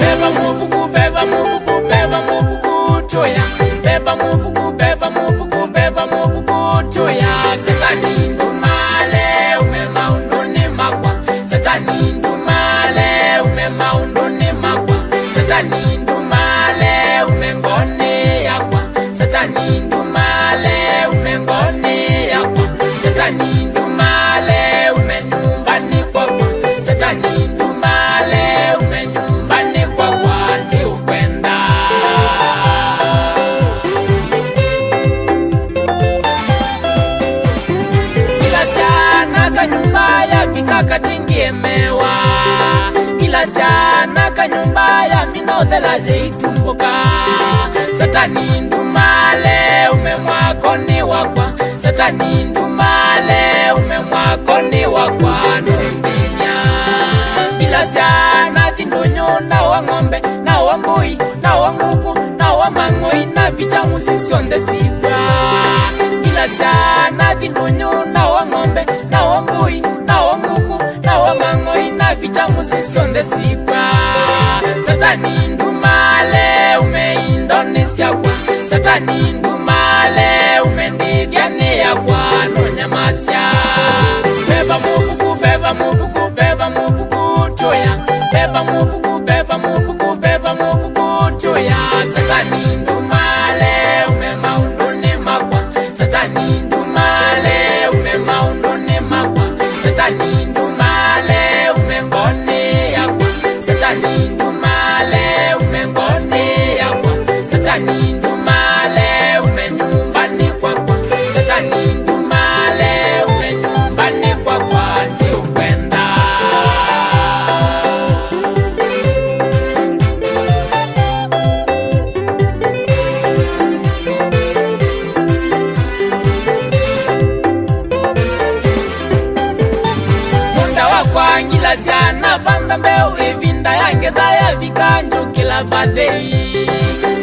Beba mufuku, beba mufuku, beba mufuku choya. Beba mufuku, beba mufuku, beba mufuku choya. Satani ndumale umema undoni makwa. Satani ndumale umema undoni makwa. Satani ndumale umengoni yakwa. Satani ndumale umengoni yakwa. Satani ndumale umenyumbani kwakwa. Satani ndumale umenyumbani kwakwa ndi ukwenda. Kila sana kanyumba ya vika katingiemewa. Kila sana kanyumba ya minodhela zeitumbuka. Satani ndumale umemwakoni wakwa. Satani ndumale umemwakoni wakwa numbinya. Kila sana tindonyo na wa ng'ombe na wa mbui na wa nguku na wa mang'oi na vichamu sisionde sibwa. Kila sana tindonyo na wa ng'ombe na wa mbui na wa nguku na wa mang'oi na vichamu sisionde sibwa. Satani ndumale umeindonesia kwa. Satani ndumale umendivyani ya kwa nonyamasya. Beba mufuku, beba mufuku, beba mufuku choya. Beba mufuku, beba mufuku, beba mufuku choya. Satani ndumale umema undoni makwa. Satani ndumale umema undoni makwa. Satani ndumale umengoni yakwa. Satani ndumale umengoni yakwa. Satani ndumale umenyumbani kwakwa. Satani ndumale umenyumbani kwakwa ndi ukwenda. Munda wakwa ngila sana vanda mbeu evinda yange daya vikanjo kila vadei.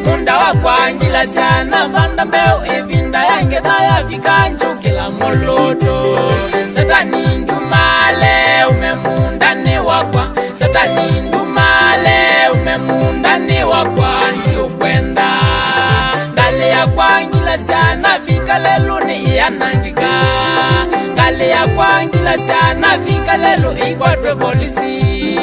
Munda wakwa ngila sana vanda mbeu evinda yange daya vikanjo kila moloto. Satani ndumale umemundani wakwa. Satani ndumale umemundani wakwa ndi ukwenda. Ngali yakwa ngila sana vikalelu ni iyanangika. Ngali yakwa ngila sana vikalelu ikwadwe polisi.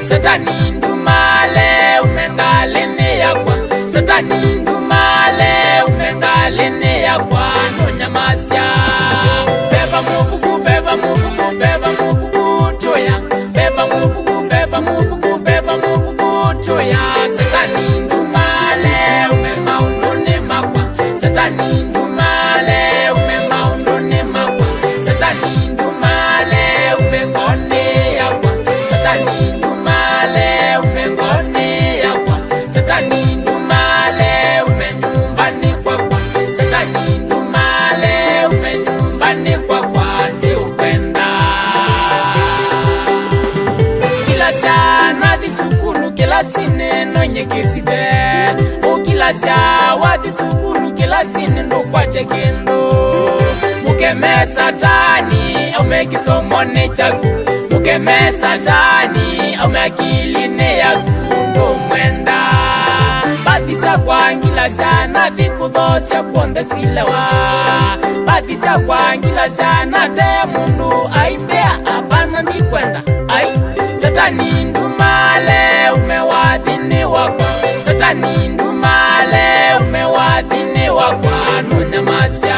Satani ndumale umengalini yakwa. Satani ndumale umengalini yakwa nonyamasya. Beba mufuku, beba mufuku, beba mufuku choya. Beba mufuku, beba mufuku, beba mufuku choya. Satani ndumale umema undoni makwa. Satani ndumale umema undoni makwa. Satani ndumale umengoni yakwa. Satani ndumale umengoni yakwa. Satani ndumale umenyumbani kwakwa. Satani ndumale umenyumbani kwakwa ndi ukwenda. Kila sana disukulu kila sineno nyekisibe. Ukila sawa disukulu kila sinendo kwa chekendo. Mukeme Satani aume kisomone chaku. Mukeme Satani aume akiline yaku ndo mwenda. Batisa kwa ngila sana vikudhosya kuonde silewa. Batisa kwa ngila sana te mundu aimbea apana ndi kwenda. Ai, Satani ndumale umewadhini wakwa. Satani ndumale umewadhini wakwa nonyamasya.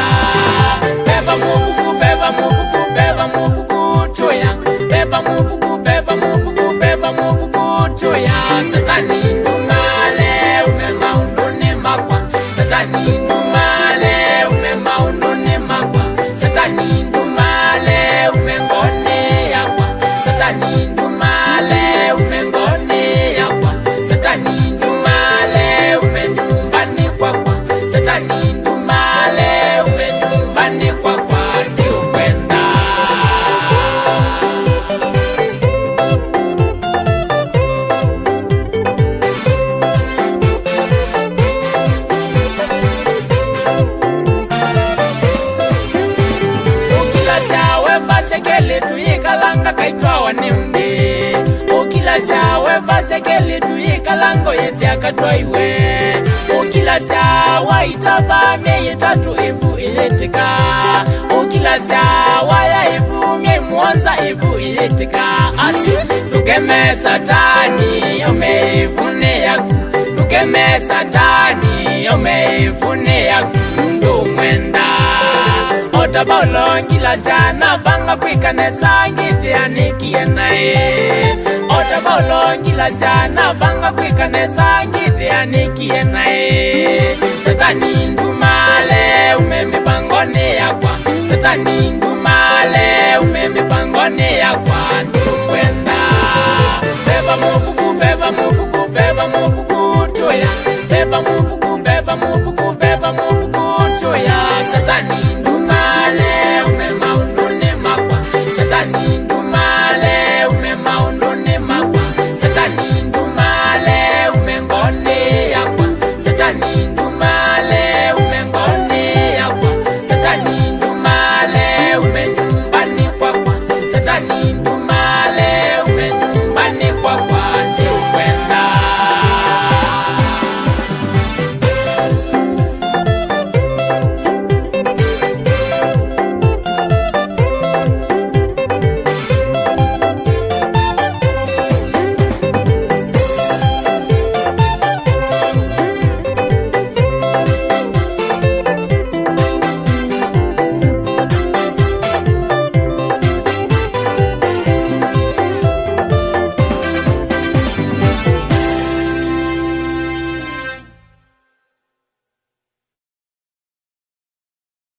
Beba mufuku, beba mufuku, beba mufuku choya. Beba mufuku, beba mufuku, beba mufuku choya. Satani ndumale umema undoni makwa. Satani ndumale umema undoni makwa. Satani ndumale umengoni yakwa. Satani ndumale umengoni yakwa. Satani ndumale umenyumbani kwakwa. Satani ndumale umenyumbani kwakwa ndi ukwenda. sekeli tuyikalanga kaitwa waniundi ukilasa weva sekeli tuyikalango yethiakatwa iwe ukilasa waitaba mie tatu ivu iyetika ukilasa waya ivu mie muanza ivu iyetika asi tukeme satani omeivune yaku tukeme satani omeivune yaku ndo mwenda otabaulongila sana banga kwikanesa ngithianikie nae otabaulongila sana banga kwikanesa ngithianikie nae satani ndumale umemipangoni yakwa satani ndumale umemipangoni yakwa ntukwenda beba mufuku beba mufuku beba mufuku tuya beba mufuku beba mufuku beba mufuku